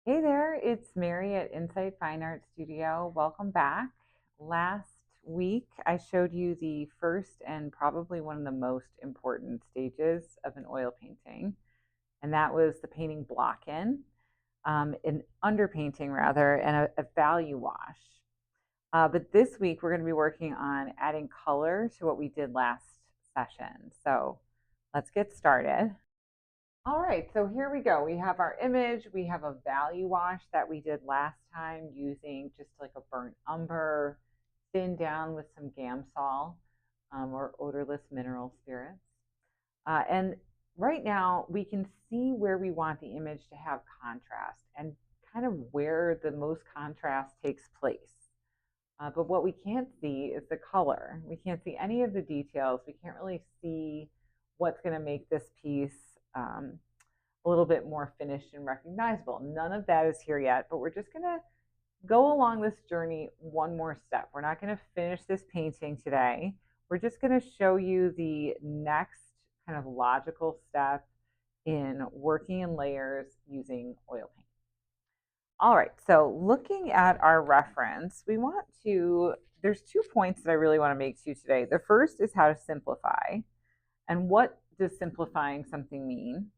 Hey there, it's Mary at Insight Fine Art Studio. Welcome back. Last week, I showed you the first and probably one of the most important stages of an oil painting, and that was the painting block in, an underpainting rather, and a value wash. But this week, we're going to be working on adding color to what we did last session. So let's get started. All right, so here we go. We have our image. We have a value wash that we did last time using just like a burnt umber, thinned down with some Gamsol or odorless mineral spirits. And right now we can see where we want the image to have contrast and kind of where the most contrast takes place. But what we can't see is the color. We can't see any of the details. We can't really see what's going to make this piece a little bit more finished and recognizable. None of that is here yet, but we're just going to go along this journey one more step. We're not going to finish this painting today. We're just going to show you the next kind of logical step in working in layers using oil paint. All right, so looking at our reference, there's 2 points that I really want to make to you today. The first is how to simplify. And what does simplifying something mean?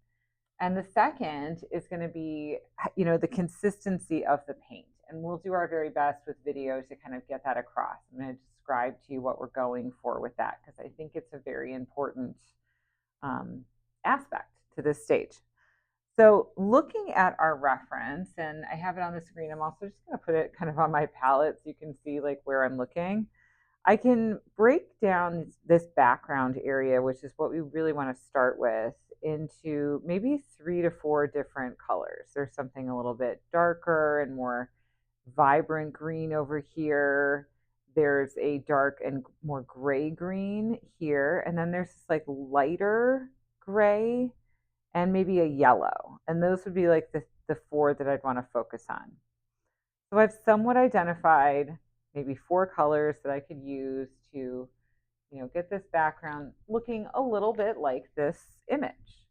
And the second is going to be, the consistency of the paint. And we'll do our very best with videos to kind of get that across. I'm going to describe to you what we're going for with that because I think it's a very important aspect to this stage. So looking at our reference, and I have it on the screen, I'm also just going to put it kind of on my palette so you can see like where I'm looking. I can break down this background area, which is what we really want to start with, into maybe 3 to 4 different colors. There's something a little bit darker and more vibrant green over here. There's a dark and more gray green here. And then there's this like lighter gray and maybe a yellow. And those would be like the 4 that I'd want to focus on. So I've somewhat identified maybe 4 colors that I could use to, get this background looking a little bit like this image.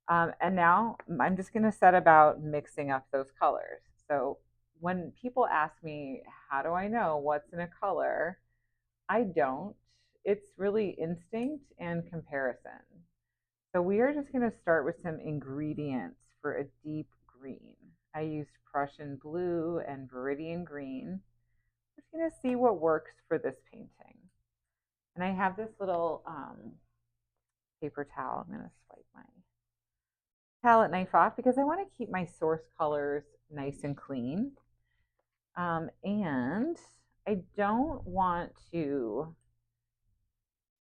And now I'm just going to set about mixing up those colors. So when people ask me, how do I know what's in a color? I don't. It's really instinct and comparison. So we are just going to start with some ingredients for a deep green. I used Prussian blue and Viridian green. We're just going to see what works for this painting. And I have this little paper towel. I'm going to swipe my palette knife off because I want to keep my source colors nice and clean. And I don't want to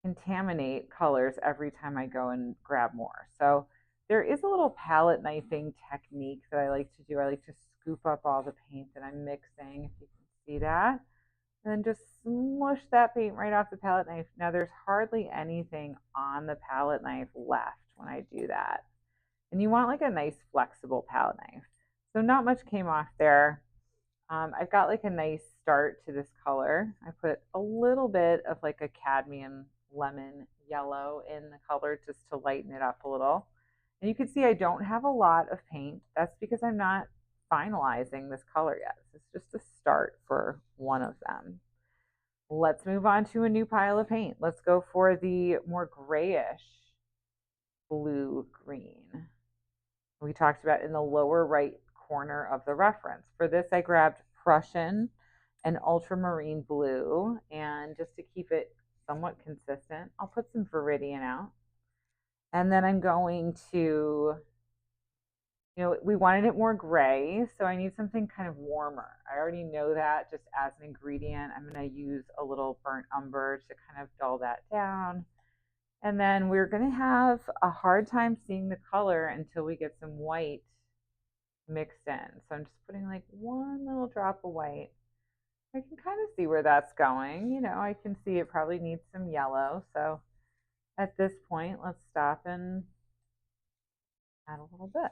contaminate colors every time I go and grab more. So there is a little palette knifing technique that I like to do. I like to scoop up all the paint that I'm mixing, if you can see that, and then just smush that paint right off the palette knife. Now there's hardly anything on the palette knife left when I do that. And you want like a nice flexible palette knife. So not much came off there. I've got like a nice start to this color. I put a little bit of like a cadmium lemon yellow in the color just to lighten it up a little. And you can see I don't have a lot of paint. That's because I'm not finalizing this color yet. This is just a start for one of them. Let's move on to a new pile of paint. Let's go for the more grayish blue green we talked about in the lower right corner of the reference. For this, I grabbed Prussian and ultramarine blue, and just to keep it somewhat consistent, I'll put some Viridian out. And then I'm going to, we wanted it more gray, so I need something kind of warmer. I already know that just as an ingredient. I'm going to use a little burnt umber to kind of dull that down. And then we're going to have a hard time seeing the color until we get some white mixed in. So I'm just putting like one little drop of white. I can kind of see where that's going. I can see it probably needs some yellow. So at this point, let's stop and add a little bit.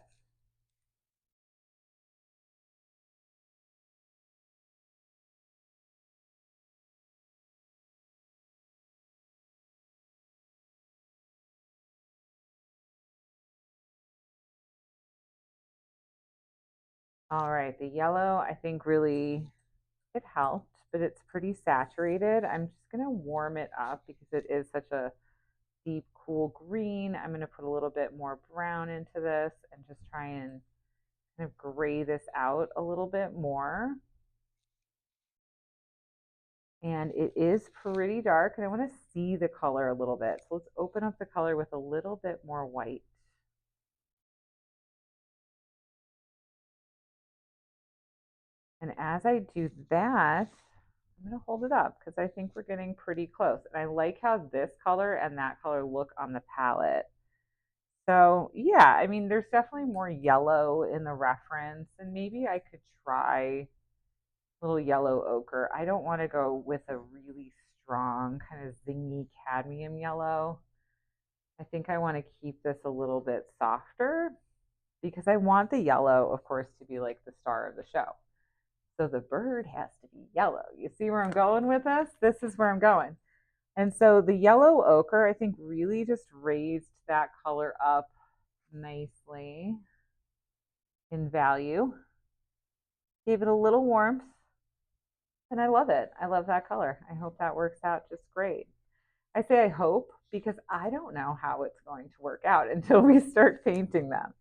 All right, the yellow I think really it helped, but it's pretty saturated. I'm just gonna warm it up because it is such a deep, cool green. I'm gonna put a little bit more brown into this and just try and kind of gray this out a little bit more. And it is pretty dark, and I want to see the color a little bit. So let's open up the color with a little bit more white. And as I do that, I'm going to hold it up because I think we're getting pretty close. And I like how this color and that color look on the palette. So yeah, I mean, there's definitely more yellow in the reference, and maybe I could try a little yellow ochre. I don't want to go with a really strong kind of zingy cadmium yellow. I think I want to keep this a little bit softer because I want the yellow, of course, to be like the star of the show. So the bird has to be yellow. You see where I'm going with this? This is where I'm going. And so the yellow ochre, I think, really just raised that color up nicely in value, gave it a little warmth, and I love it. I love that color. I hope that works out just great. I say I hope because I don't know how it's going to work out until we start painting them.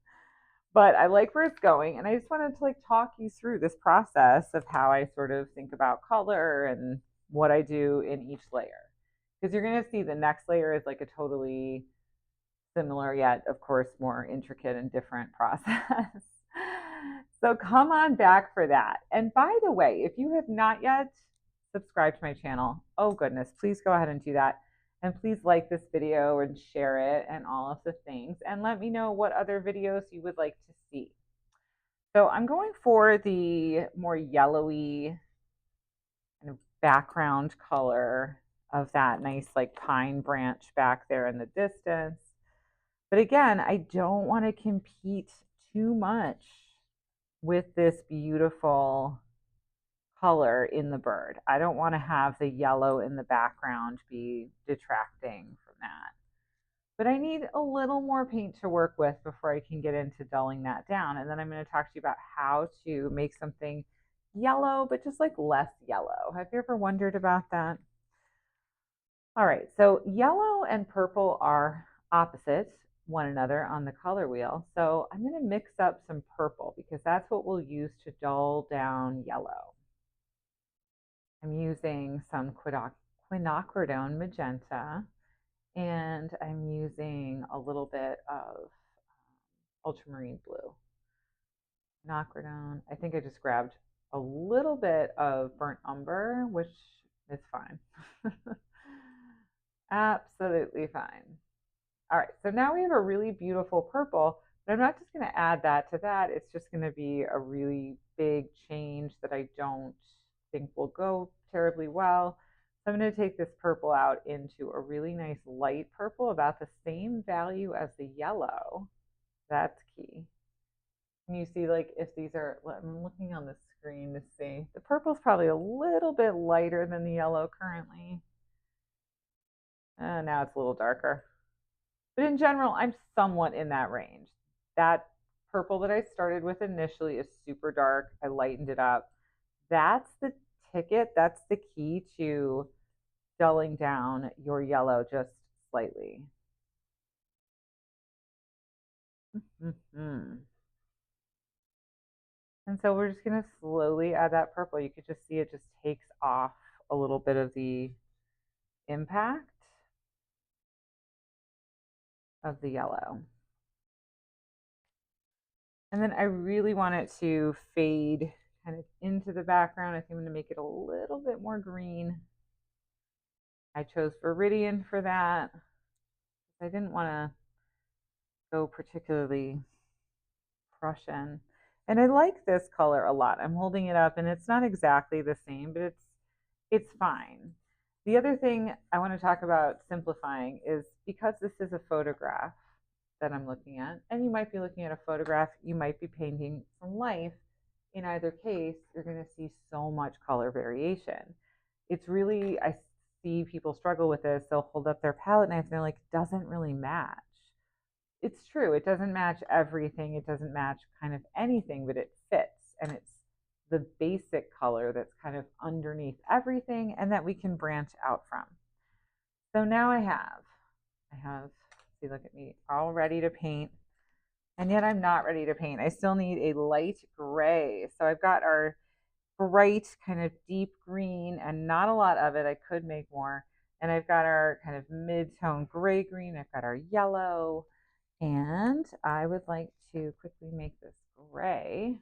But I like where it's going, and I just wanted to like talk you through this process of how I sort of think about color and what I do in each layer. Because you're going to see the next layer is like a totally similar yet of course more intricate and different process. So come on back for that. And by the way, if you have not yet subscribed to my channel, oh goodness, please go ahead and do that. And please like this video and share it and all of the things. And let me know what other videos you would like to see. So I'm going for the more yellowy kind of background color of that nice like pine branch back there in the distance. But again, I don't want to compete too much with this beautiful color in the bird. I don't want to have the yellow in the background be detracting from that. But I need a little more paint to work with before I can get into dulling that down. And then I'm going to talk to you about how to make something yellow, but just like less yellow. Have you ever wondered about that? All right, so yellow and purple are opposite one another on the color wheel. So I'm going to mix up some purple because that's what we'll use to dull down yellow. I'm using some quinacridone magenta, and I'm using a little bit of ultramarine blue. Quinacridone, I think I just grabbed a little bit of burnt umber, which is fine. Absolutely fine. All right, so now we have a really beautiful purple, but I'm not just going to add that to that. It's just going to be a really big change that I don't think will go terribly well. So I'm going to take this purple out into a really nice light purple, about the same value as the yellow. That's key. Can you see like if these are, I'm looking on the screen to see, the purple's probably a little bit lighter than the yellow currently. Now it's a little darker. But in general, I'm somewhat in that range. That purple that I started with initially is super dark. I lightened it up. That's the ticket. That's the key to dulling down your yellow just slightly. And so we're just going to slowly add that purple. You could just see it just takes off a little bit of the impact of the yellow. And then I really want it to fade kind of into the background. I think I'm going to make it a little bit more green. I chose Viridian for that. I didn't want to go particularly Prussian. And I like this color a lot. I'm holding it up and it's not exactly the same, but it's fine. The other thing I want to talk about simplifying is because this is a photograph that I'm looking at, and you might be looking at a photograph, you might be painting from life. In either case, you're going to see so much color variation. It's really, I see people struggle with this. They'll hold up their palette knife and they're like, it doesn't really match. It's true, it doesn't match everything, it doesn't match kind of anything, but it fits. And the basic color that's kind of underneath everything and that we can branch out from. So now see, look at me, all ready to paint. And yet I'm not ready to paint. I still need a light gray. So I've got our bright kind of deep green and not a lot of it. I could make more. And I've got our kind of mid-tone gray green. I've got our yellow. And I would like to quickly make this gray.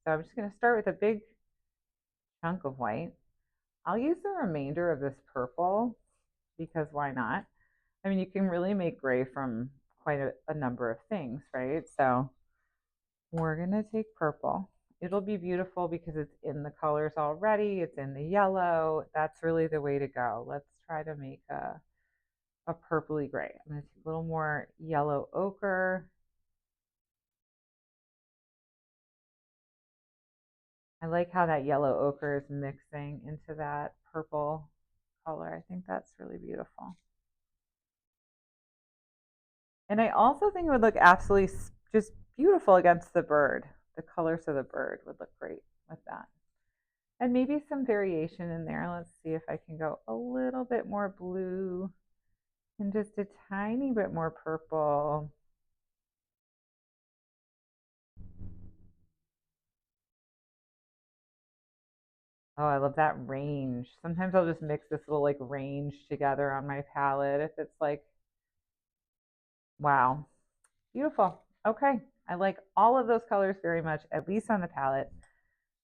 So I'm just going to start with a big chunk of white. I'll use the remainder of this purple because why not? I mean, you can really make gray from quite a number of things, right? So we're going to take purple. It'll be beautiful because it's in the colors already. It's in the yellow. That's really the way to go. Let's try to make a purpley gray. I'm going to take a little more yellow ochre. I like how that yellow ochre is mixing into that purple color. I think that's really beautiful. And I also think it would look absolutely just beautiful against the bird. The colors of the bird would look great with that. And maybe some variation in there. Let's see if I can go a little bit more blue and just a tiny bit more purple. Oh, I love that range. Sometimes I'll just mix this little like range together on my palette if it's like, wow, beautiful. Okay, I like all of those colors very much, at least on the palette.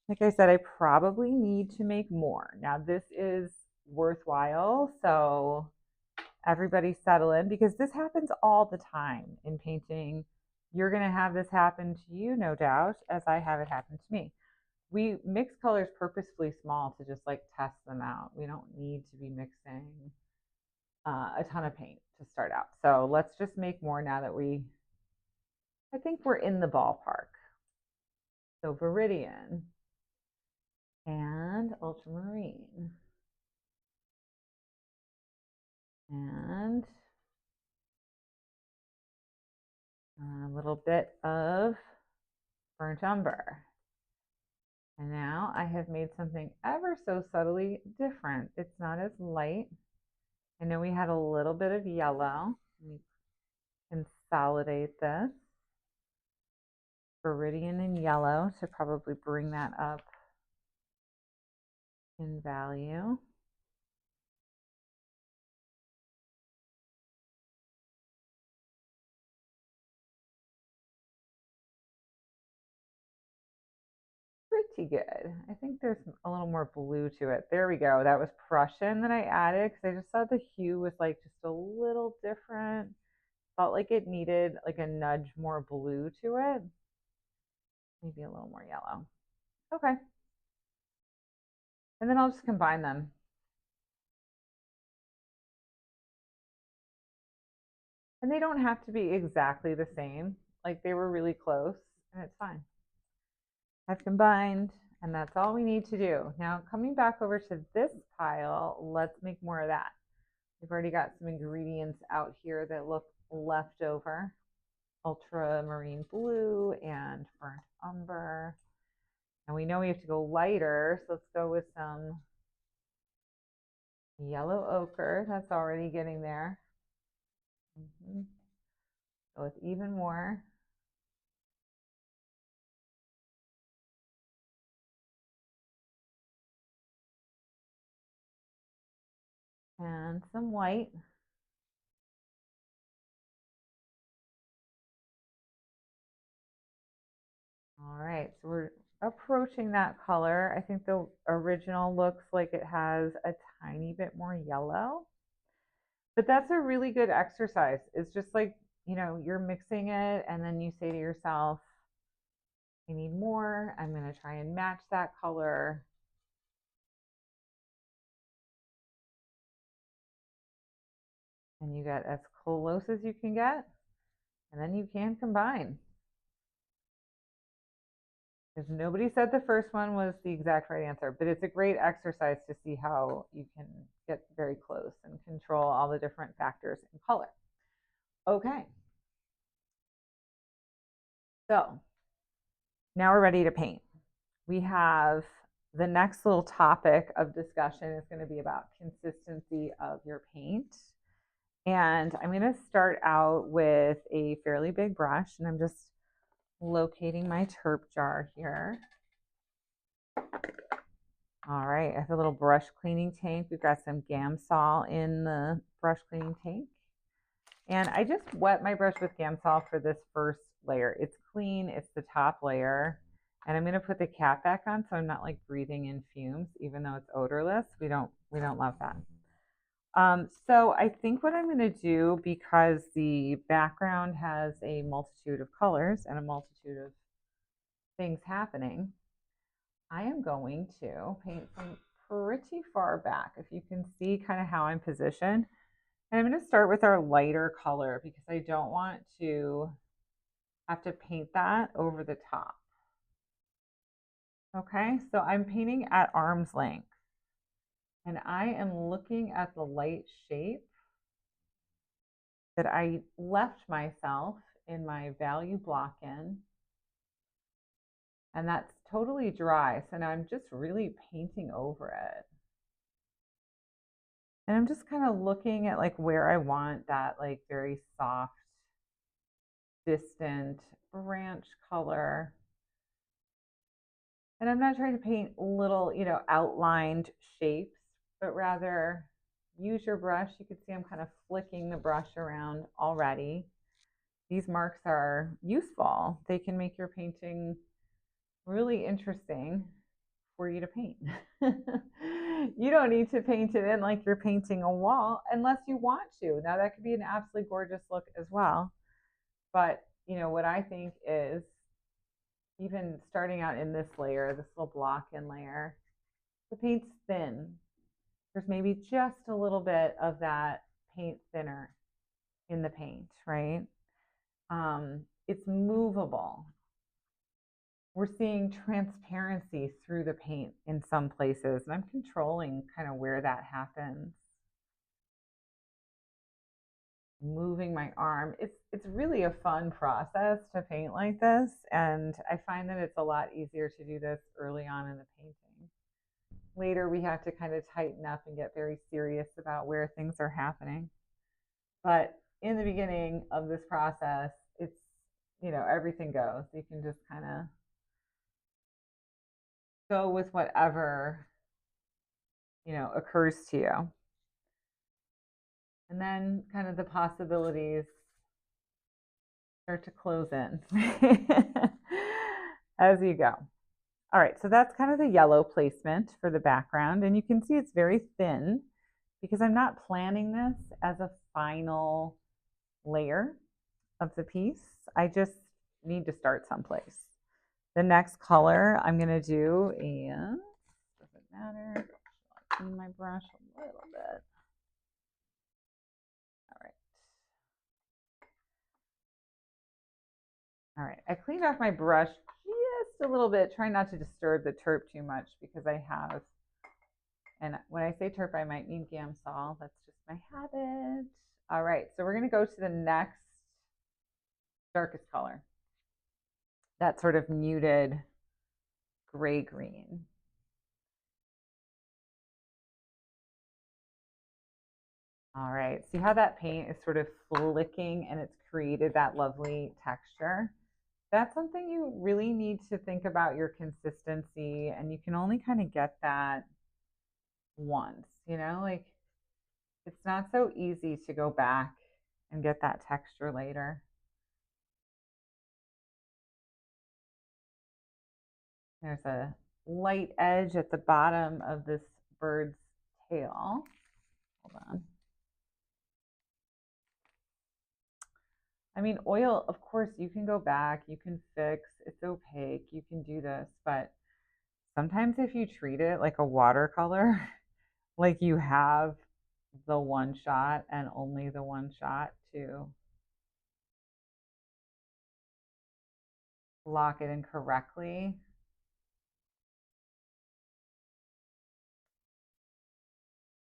Like I said, I probably need to make more. Now this is worthwhile, so everybody settle in because this happens all the time in painting. You're going to have this happen to you, no doubt, as I have it happen to me. We mix colors purposefully small to just like test them out. We don't need to be mixing a ton of paint to start out. So let's just make more now that I think we're in the ballpark. So Viridian and ultramarine and a little bit of burnt umber. And now I have made something ever so subtly different. It's not as light. I know we had a little bit of yellow. Let me consolidate this. Viridian and yellow to probably bring that up in value. Pretty good. I think there's a little more blue to it. There we go. That was Prussian that I added because I just thought the hue was like just a little different. Felt like it needed like a nudge more blue to it. Maybe a little more yellow. Okay. And then I'll just combine them. And they don't have to be exactly the same. Like they were really close and it's fine. I've combined and that's all we need to do. Now coming back over to this pile, let's make more of that. We've already got some ingredients out here that look left over. Ultramarine blue and burnt umber. And we know we have to go lighter, so let's go with some yellow ochre. That's already getting there. Go with even more. And some white. All right, so we're approaching that color. I think the original looks like it has a tiny bit more yellow, but that's a really good exercise. It's just like, you're mixing it and then you say to yourself, I need more. I'm going to try and match that color. And you get as close as you can get, and then you can combine. Because nobody said the first one was the exact right answer, but it's a great exercise to see how you can get very close and control all the different factors in color. Okay. So now we're ready to paint. we have the next little topic of discussion is going to be about consistency of your paint. And I'm going to start out with a fairly big brush, and I'm just locating my terp jar here. All right, I have a little brush cleaning tank. We've got some Gamsol in the brush cleaning tank. And I just wet my brush with Gamsol for this first layer. It's clean, it's the top layer. And I'm going to put the cap back on so I'm not like breathing in fumes, even though it's odorless. We don't love that. So I think what I'm going to do, because the background has a multitude of colors and a multitude of things happening, I am going to paint from pretty far back. If you can see kind of how I'm positioned. And I'm going to start with our lighter color because I don't want to have to paint that over the top. Okay, so I'm painting at arm's length. And I am looking at the light shape that I left myself in my value block in. And that's totally dry. So now I'm just really painting over it. And I'm just kind of looking at like where I want that like very soft, distant branch color. And I'm not trying to paint little, outlined shapes, but rather use your brush. You can see I'm kind of flicking the brush around already. These marks are useful. They can make your painting really interesting for you to paint. You don't need to paint it in like you're painting a wall unless you want to. Now that could be an absolutely gorgeous look as well. But, what I think is even starting out in this layer, this little block in layer, the paint's thin. There's maybe just a little bit of that paint thinner in the paint, right? It's movable. We're seeing transparency through the paint in some places, and I'm controlling kind of where that happens. Moving my arm. It's really a fun process to paint like this, and I find that it's a lot easier to do this early on in the painting. Later, we have to kind of tighten up and get very serious about where things are happening. But in the beginning of this process, it's, everything goes. You can just kind of go with whatever, occurs to you. And then kind of the possibilities start to close in as you go. All right, so that's kind of the yellow placement for the background. And you can see it's very thin because I'm not planning this as a final layer of the piece. I just need to start someplace. The next color I'm going to do is, doesn't matter, I'll clean my brush a little bit. All right, I cleaned off my brush just a little bit, trying not to disturb the terp too much because I have, and when I say terp, I might mean Gamsol. That's just my habit. All right, so we're going to go to the next darkest color. That sort of muted gray-green. All right, see how that paint is sort of flicking and it's created that lovely texture? That's something you really need to think about your consistency, and you can only kind of get that once, like it's not so easy to go back and get that texture later. There's a light edge at the bottom of this bird's tail. Hold on. I mean, oil, of course, you can go back, you can fix, it's opaque, you can do this, but sometimes if you treat it like a watercolor, like you have the one shot and only the one shot to lock it in correctly.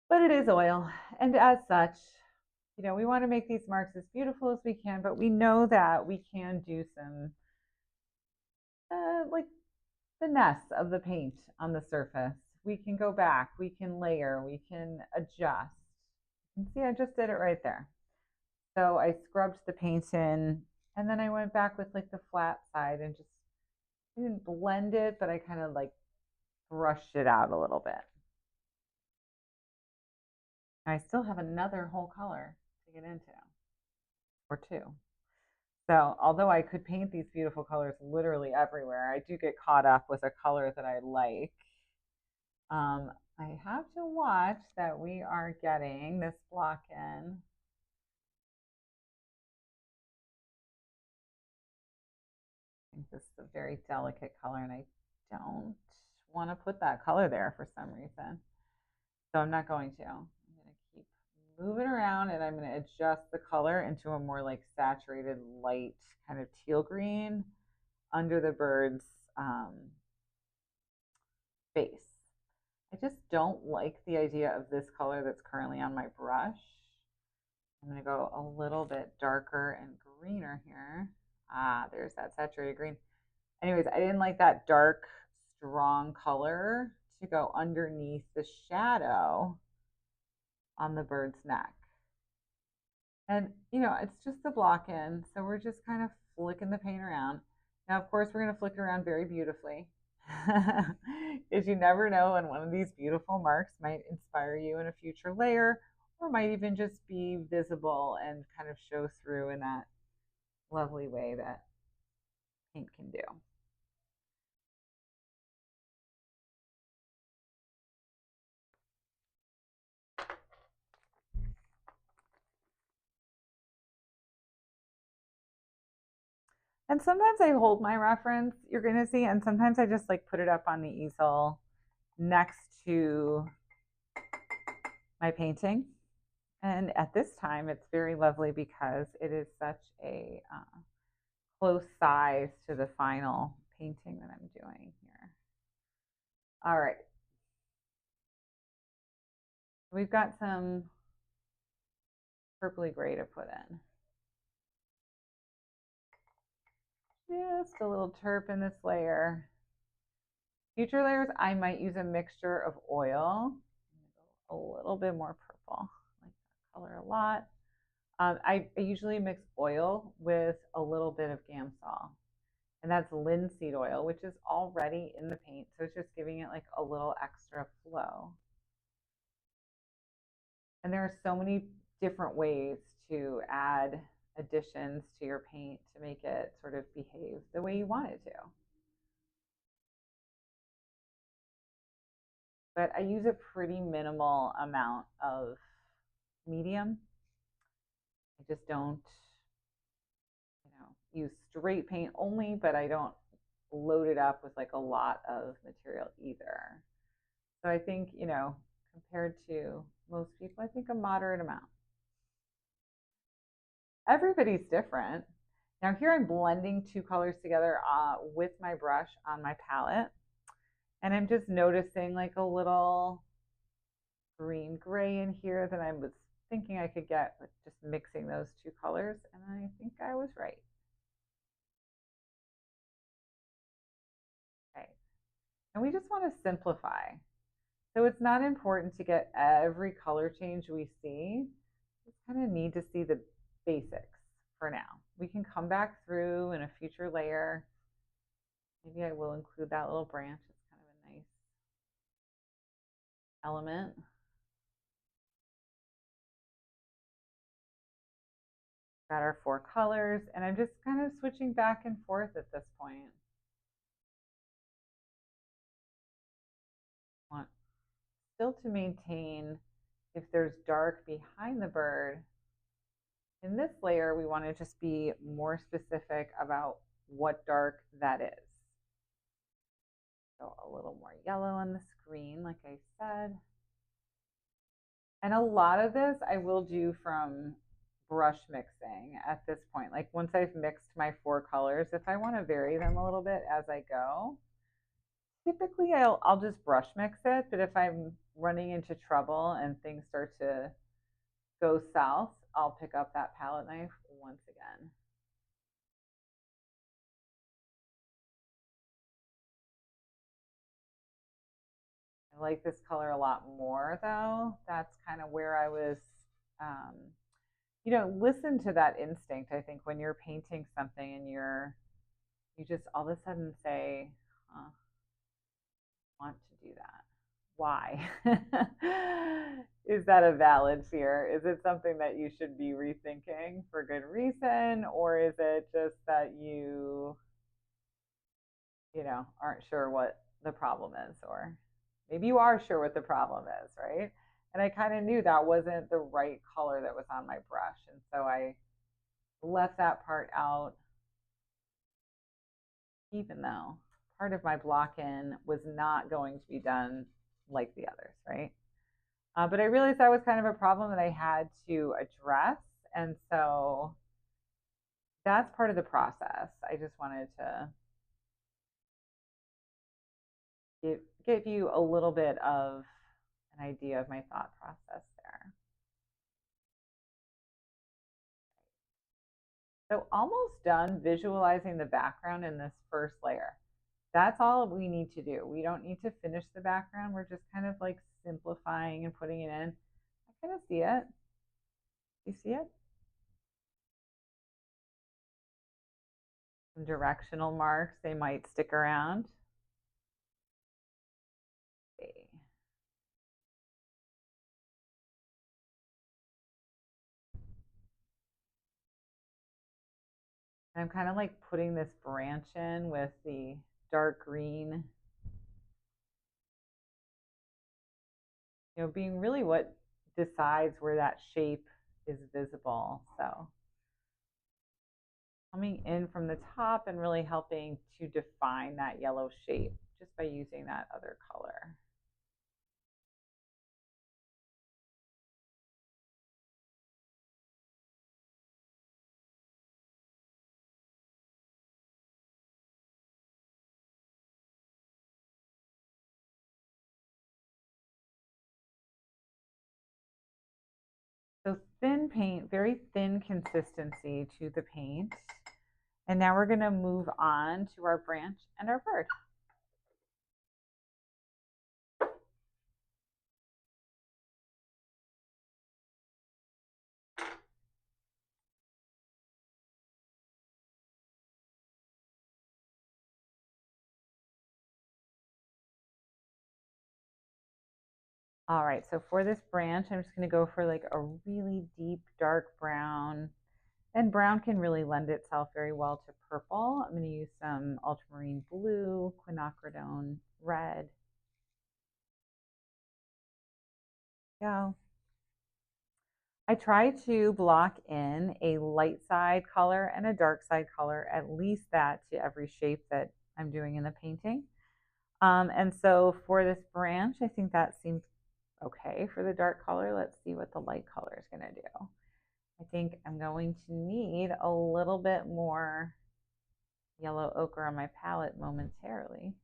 But it is oil, and as such, we want to make these marks as beautiful as we can, but we know that we can do some like finesse of the paint on the surface. We can go back, we can layer, we can adjust. You can see I just did it right there. So I scrubbed the paint in, and then I went back with like the flat side and just I didn't blend it, but I kind of like brushed it out a little bit. I still have another whole color to get into, or two. So although I could paint these beautiful colors literally everywhere, I do get caught up with a color that I like. I have to watch that we are getting this block in. I think this is a very delicate color, and I don't want to put that color there for some reason. So I'm not going to. I'm going to keep moving around, and I'm going to adjust the color into a more like saturated light kind of teal green under the bird's face. I just don't like the idea of this color that's currently on my brush. I'm going to go a little bit darker and greener here. Ah, there's that saturated green. Anyways, I didn't like that dark, strong color to go underneath the shadow on the bird's neck. And, you know, it's just a block in, so we're just kind of flicking the paint around. Now, of course, we're going to flick it around very beautifully because you never know when one of these beautiful marks might inspire you in a future layer or might even just be visible and kind of show through in that lovely way that paint can do. And sometimes I hold my reference, you're going to see, and sometimes I just like put it up on the easel next to my painting. And at this time, it's very lovely because it is such a close size to the final painting that I'm doing here. All right. We've got some purpley gray to put in. Just a little terp in this layer. Future layers, I might use a mixture of oil. A little bit more purple. I like that color a lot. I usually mix oil with a little bit of Gamsol. And that's linseed oil, which is already in the paint. So it's just giving it like a little extra flow. And there are so many different ways to add additions to your paint to make it sort of behave the way you want it to. But I use a pretty minimal amount of medium. I just don't, use straight paint only, but I don't load it up with like a lot of material either. So I think, compared to most people, I think a moderate amount. Everybody's different. Now here I'm blending two colors together with my brush on my palette. And I'm just noticing like a little green gray in here that I was thinking I could get with just mixing those two colors. And I think I was right. Okay. And we just want to simplify. So it's not important to get every color change we see. We just kind of need to see the basics for now. We can come back through in a future layer. Maybe I will include that little branch. It's kind of a nice element. Got our four colors, and I'm just kind of switching back and forth at this point. Want still to maintain if there's dark behind the bird. In this layer, we want to just be more specific about what dark that is. So a little more yellow on the screen, like I said. And a lot of this I will do from brush mixing at this point. Like once I've mixed my four colors, if I want to vary them a little bit as I go, typically I'll just brush mix it. But if I'm running into trouble and things start to go south, I'll pick up that palette knife once again. I like this color a lot more though. That's kind of where I was, um, listen to that instinct. I think when you're painting something and you just all of a sudden say, huh, want to do that. Why? Is that a valid fear? Is it something that you should be rethinking for good reason? Or is it just that aren't sure what the problem is? Or maybe you are sure what the problem is, right? And I kind of knew that wasn't the right color that was on my brush. And so I left that part out, even though part of my block in was not going to be done like the others, right? But I realized that was kind of a problem that I had to address. And so that's part of the process. I just wanted to give you a little bit of an idea of my thought process there. So almost done visualizing the background in this first layer. That's all we need to do. We don't need to finish the background. We're just kind of like simplifying and putting it in. I kind of see it. You see it? Some directional marks, they might stick around. Okay. And I'm kind of like putting this branch in with the dark green, being really what decides where that shape is visible. So coming in from the top and really helping to define that yellow shape just by using that other color. So thin paint, very thin consistency to the paint. And now we're going to move on to our branch and our bird. All right, so for this branch, I'm just going to go for like a really deep dark brown. And brown can really lend itself very well to purple. I'm going to use some ultramarine blue, quinacridone red. Go. I try to block in a light side color and a dark side color, at least that to every shape that I'm doing in the painting. And so for this branch, I think that seems okay for the dark color. Let's see what the light color is going to do. I think I'm going to need a little bit more yellow ochre on my palette momentarily.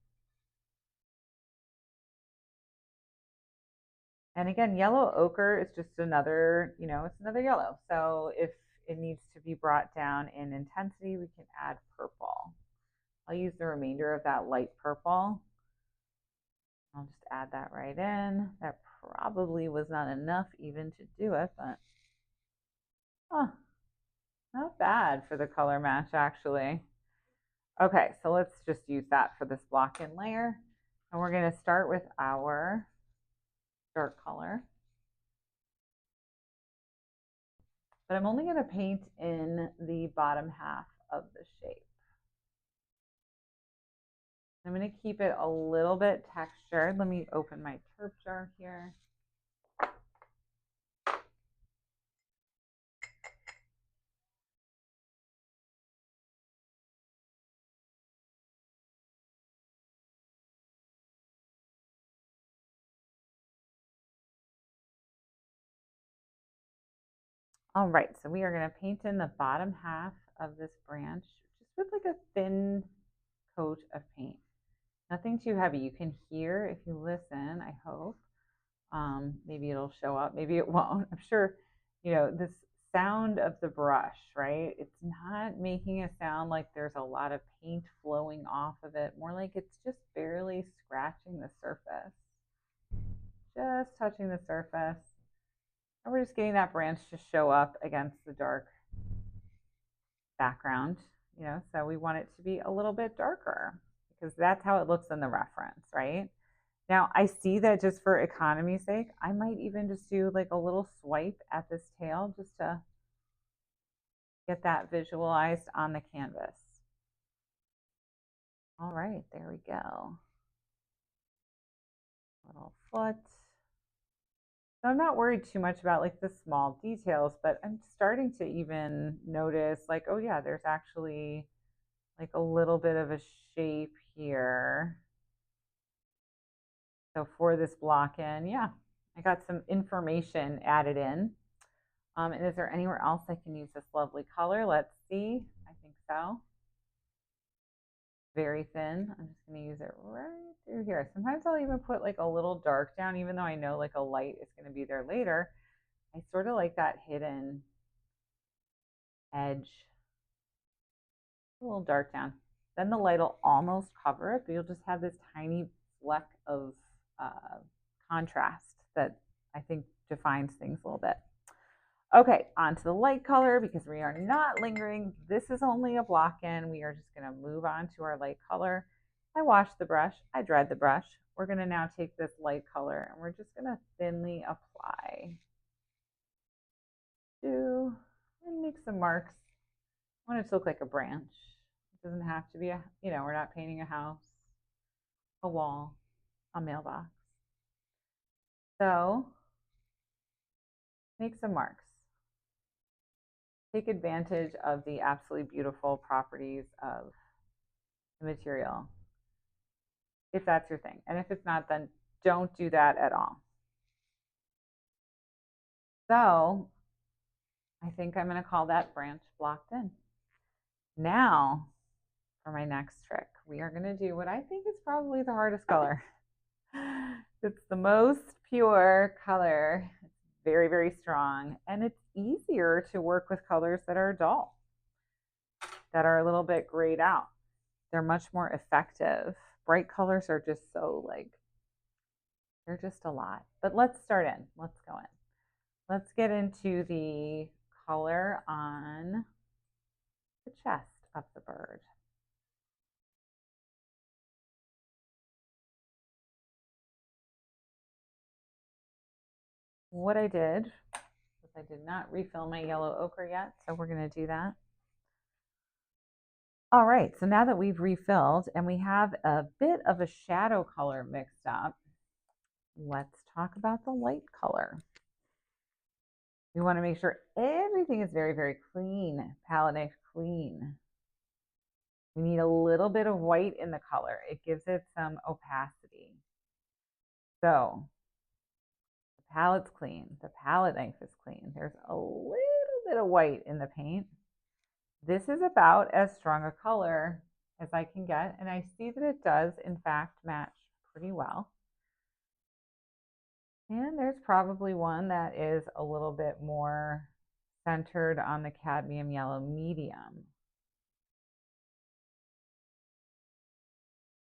And again, yellow ochre is just another, it's another yellow. So if it needs to be brought down in intensity, we can add purple. I'll use the remainder of that light purple. I'll just add that right in. That probably was not enough even to do it, but not bad for the color match actually. Okay, so let's just use that for this block in layer. And we're going to start with our dark color. But I'm only going to paint in the bottom half of the shape. I'm going to keep it a little bit textured. Let me open my turp jar here. All right, so we are going to paint in the bottom half of this branch just with like a thin coat of paint. Nothing too heavy. You can hear if you listen, I hope. Maybe it'll show up, maybe it won't. I'm sure, this sound of the brush, right? It's not making a sound like there's a lot of paint flowing off of it, more like it's just barely scratching the surface. just touching the surface. And we're just getting that branch to show up against the dark background, so we want it to be a little bit darker because that's how it looks in the reference, right? Now, I see that just for economy's sake, I might even just do like a little swipe at this tail just to get that visualized on the canvas. All right, there we go. Little foot. So I'm not worried too much about like the small details, but I'm starting to even notice like, oh yeah, there's actually like a little bit of a shape here. So for this block in, yeah, I got some information added in. And is there anywhere else I can use this lovely color? Let's see. I think so. Very thin. I'm just going to use it right through here. Sometimes I'll even put like a little dark down, even though I know like a light is going to be there later. I sort of like that hidden edge. A little dark down. Then the light will almost cover it, but you'll just have this tiny fleck of contrast that I think defines things a little bit. Okay, on to the light color because we are not lingering. This is only a block in. We are just going to move on to our light color. I washed the brush. I dried the brush. We're going to now take this light color and we're just going to thinly apply and make some marks. I want it to look like a branch. It doesn't have to be we're not painting a house, a wall, a mailbox. So make some marks. Take advantage of the absolutely beautiful properties of the material if that's your thing. And if it's not, then don't do that at all. So I think I'm going to call that branch blocked in. Now for my next trick, we are going to do what I think is probably the hardest color. It's the most pure color. It's very, very strong, and it's easier to work with colors that are dull, that are a little bit grayed out. They're much more effective. Bright colors are just so they're just a lot. But let's start in. Let's go in. Let's get into the color on the chest of the bird. What I did was I did not refill my yellow ochre yet, so we're going to do that. All right, so now that we've refilled and we have a bit of a shadow color mixed up, let's talk about the light color. We want to make sure everything is very, very clean, palette knife clean. We need a little bit of white in the color. It gives it some opacity. So the palette's clean. The palette knife is clean. There's a little bit of white in the paint. This is about as strong a color as I can get, and I see that it does, in fact, match pretty well. And there's probably one that is a little bit more centered on the cadmium yellow medium.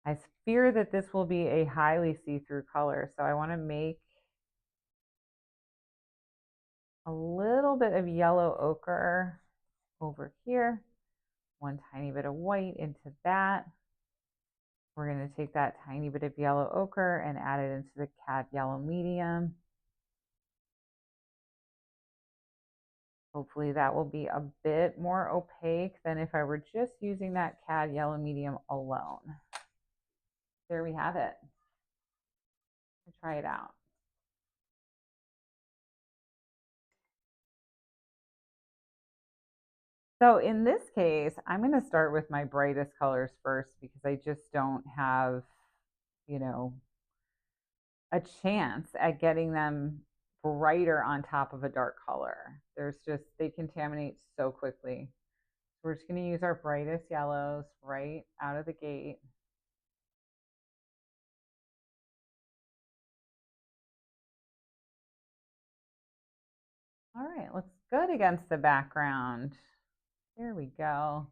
I fear that this will be a highly see-through color, so I want to make a little bit of yellow ochre over here, one tiny bit of white into that. We're going to take that tiny bit of yellow ochre and add it into the cad yellow medium. Hopefully that will be a bit more opaque than if I were just using that cad yellow medium alone. There we have it. Let's try it out. So in this case, I'm going to start with my brightest colors first because I just don't have, a chance at getting them brighter on top of a dark color. They contaminate so quickly. We're just going to use our brightest yellows right out of the gate. All right, looks good against the background. There we go.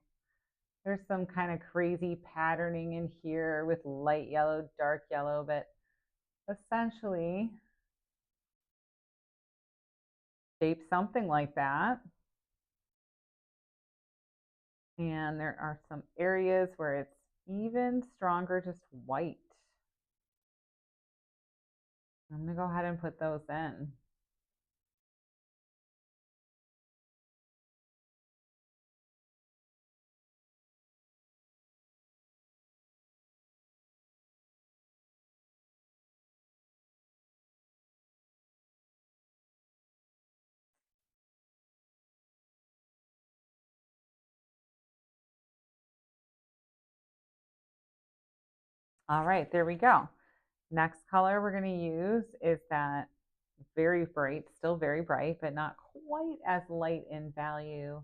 There's some kind of crazy patterning in here with light yellow, dark yellow, but essentially shape something like that. And there are some areas where it's even stronger, just white. I'm gonna go ahead and put those in. All right, there we go. Next color we're gonna use is that very bright, still very bright, but not quite as light in value,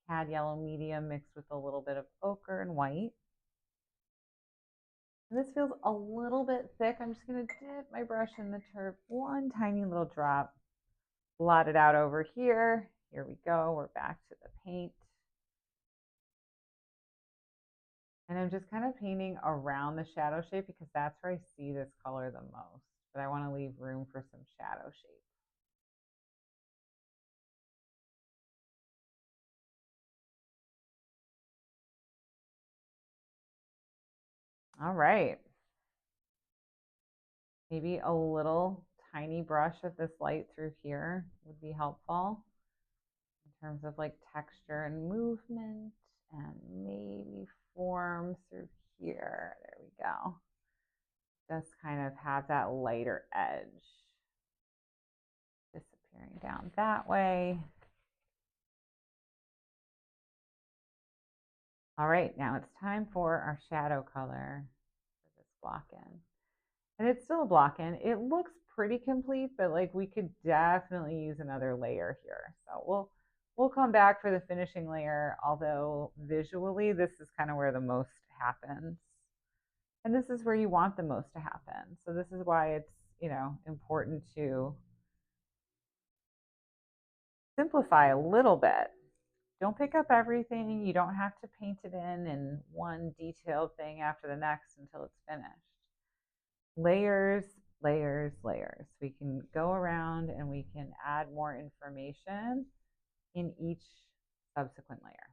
cad yellow medium mixed with a little bit of ochre and white. And this feels a little bit thick. I'm just gonna dip my brush in the turf, one tiny little drop, blot it out over here. Here we go, we're back to the paint. And I'm just kind of painting around the shadow shape because that's where I see this color the most, but I wanna leave room for some shadow shape. All right. Maybe a little tiny brush of this light through here would be helpful in terms of like texture and movement, and maybe form through here. There we go. Just kind of have that lighter edge disappearing down that way. All right, now it's time for our shadow color for this block in. And it's still a block in. It looks pretty complete, but like we could definitely use another layer here. So we'll come back for the finishing layer, although visually this is kind of where the most happens. And this is where you want the most to happen. So this is why it's, important to simplify a little bit. Don't pick up everything. You don't have to paint it in one detailed thing after the next until it's finished. Layers, layers, layers. We can go around and we can add more information in each subsequent layer.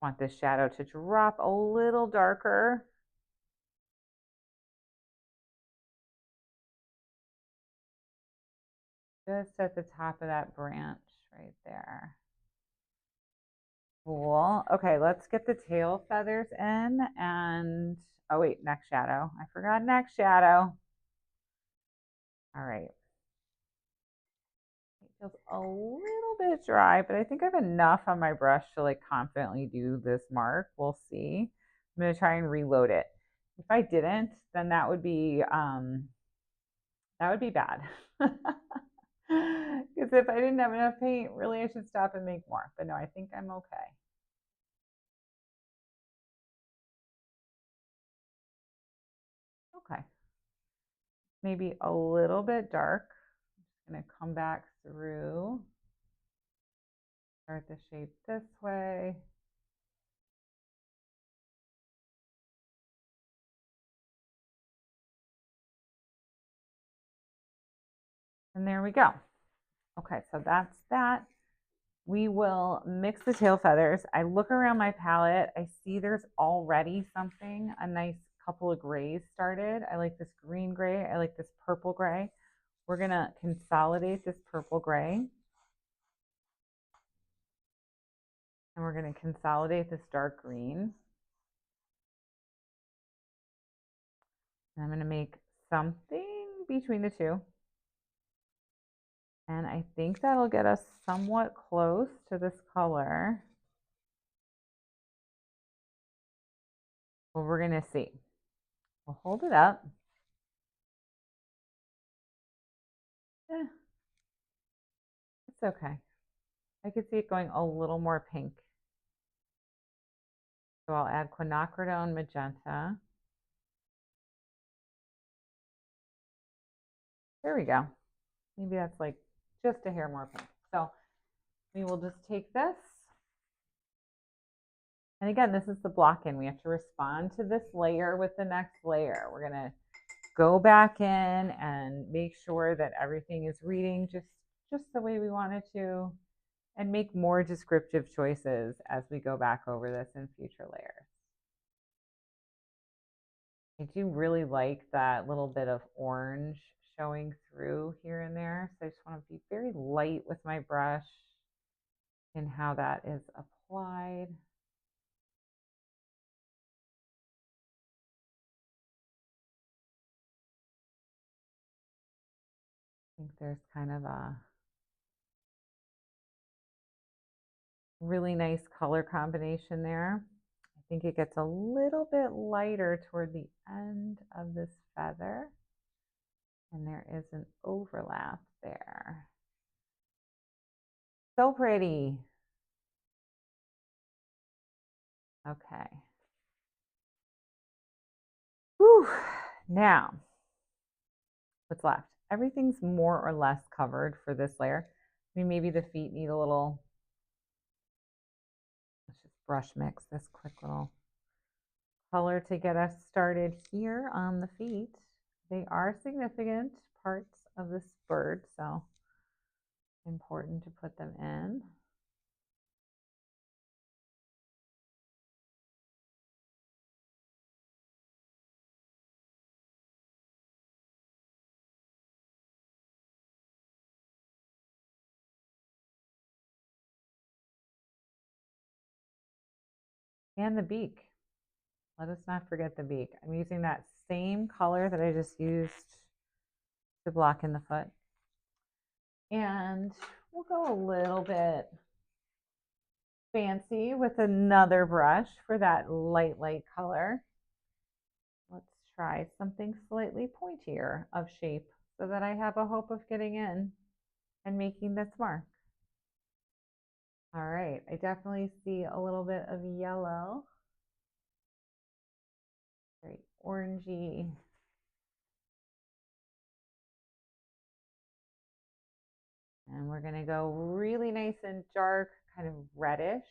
Want this shadow to drop a little darker. Just at the top of that branch right there. Cool. Okay, let's get the tail feathers in and, oh wait, neck shadow. I forgot neck shadow. All right. It feels a little bit dry, but I think I have enough on my brush to like confidently do this mark. We'll see. I'm gonna try and reload it. If I didn't, then that would be bad. Because if I didn't have enough paint, really I should stop and make more. But no, I think I'm okay. Okay. Maybe a little bit dark. I'm just gonna come back through. Start the shape this way. And there we go. Okay, so that's that. We will mix the tail feathers. I look around my palette. I see there's already something, a nice couple of grays started. I like this green gray. I like this purple gray. We're going to consolidate this purple gray. And we're going to consolidate this dark green. And I'm going to make something between the two. And I think that'll get us somewhat close to this color. Well, we're going to see. We'll hold it up. It's okay. I could see it going a little more pink. So I'll add quinacridone magenta. There we go. Maybe that's like just a hair more pink. So we will just take this And again, this is the block in. We have to respond to this layer with the next layer. We're going to go back in and make sure that everything is reading just the way we want it to, and make more descriptive choices as we go back over this in future layers. I do really like that little bit of orange showing through here and there. So I just want to be very light with my brush in how that is applied. I think there's kind of a really nice color combination there. I think it gets a little bit lighter toward the end of this feather, and there is an overlap there. So pretty. Okay. Whew. Now, what's left? Everything's more or less covered for this layer. I mean, maybe the feet need a little, let's just brush mix this quick little color to get us started here on the feet. They are significant parts of this bird, so important to put them in. And the beak. Let us not forget the beak. I'm using that same color that I just used to block in the foot. And we'll go a little bit fancy with another brush for that light color. Let's try something slightly pointier of shape so that I have a hope of getting in and making this mark. All right, I definitely see a little bit of yellow. Very orangey. And we're going to go really nice and dark, kind of reddish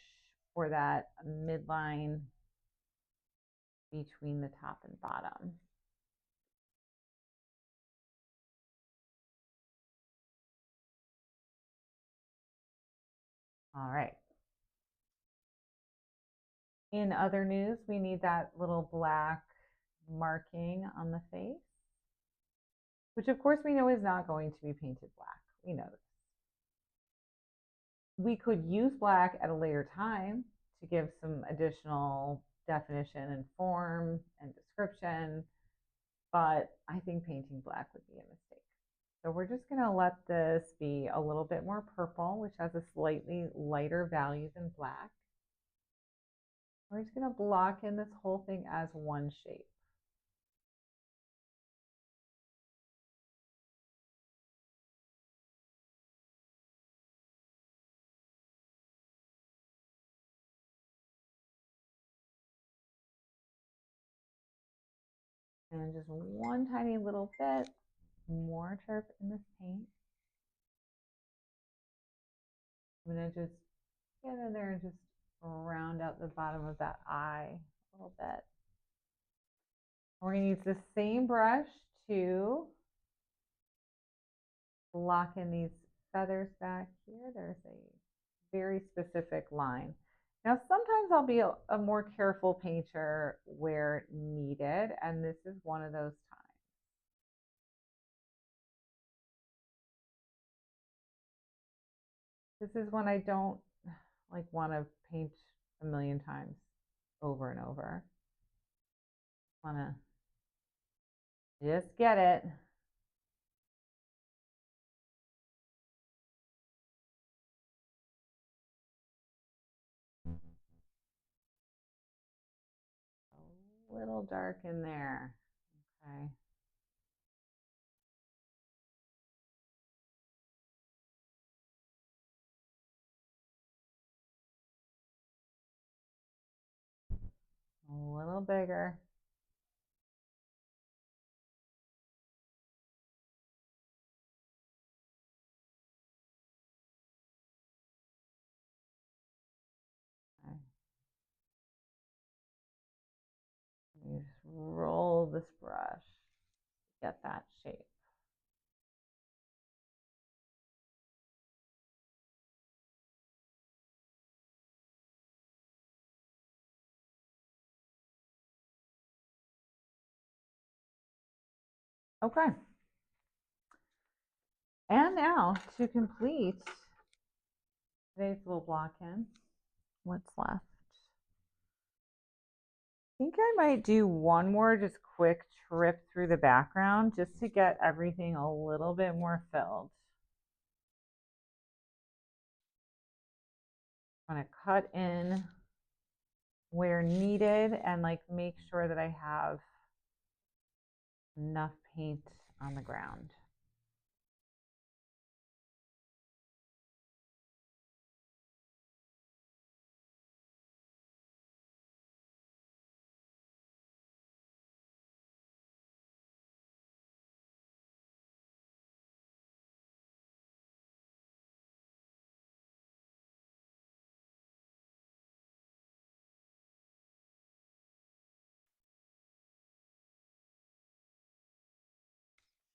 for that midline between the top and bottom. All right. In other news, we need that little black marking on the face, which of course we know is not going to be painted black. We know this. We could use black at a later time to give some additional definition and form and description, but I think painting black would be a mistake. So we're just going to let this be a little bit more purple, which has a slightly lighter value than black. We're just going to block in this whole thing as one shape. And just one tiny little bit more turf in this paint. I'm going to just get in there and just round out the bottom of that eye a little bit. We're going to use the same brush to block in these feathers back here. There's a very specific line. Now, sometimes I'll be a more careful painter where needed, and this is one of those times. This is when I don't want to paint a million times over and over. Want to just get it. A little dark in there. Okay. A little bigger. Okay. roll this brush, get that shape. Okay. And now to complete today's little block in, what's left? I think I might do one more just quick trip through the background just to get everything a little bit more filled. I'm going to cut in where needed and like make sure that I have enough paint on the ground.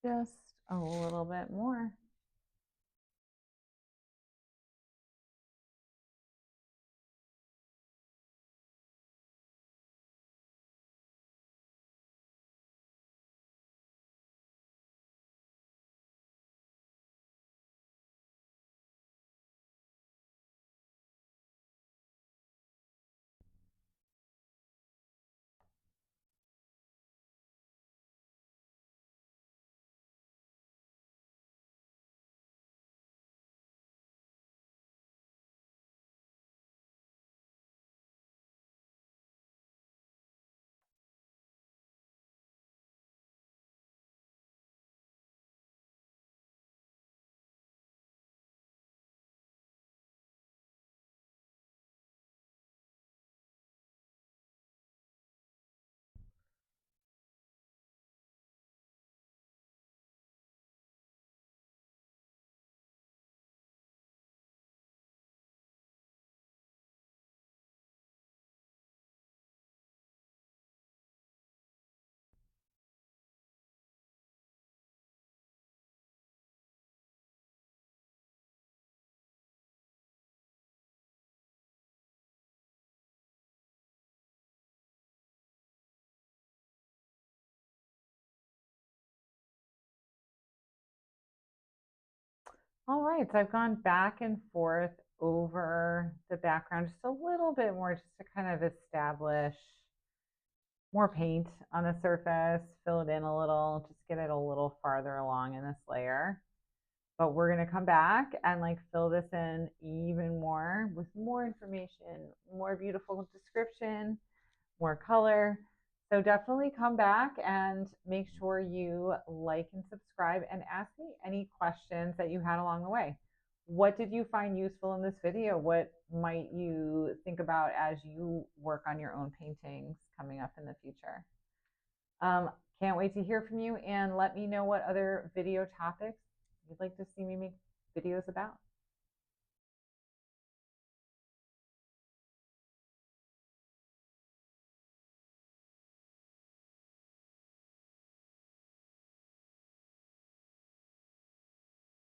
Just a little bit more. All right, so I've gone back and forth over the background just a little bit more just to kind of establish more paint on the surface, fill it in a little, just get it a little farther along in this layer. But we're gonna come back and like fill this in even more with more information, more beautiful description, more color. So definitely come back and make sure you like and subscribe and ask me any questions that you had along the way. What did you find useful in this video? What might you think about as you work on your own paintings coming up in the future? Can't wait to hear from you and let me know what other video topics you'd like to see me make videos about.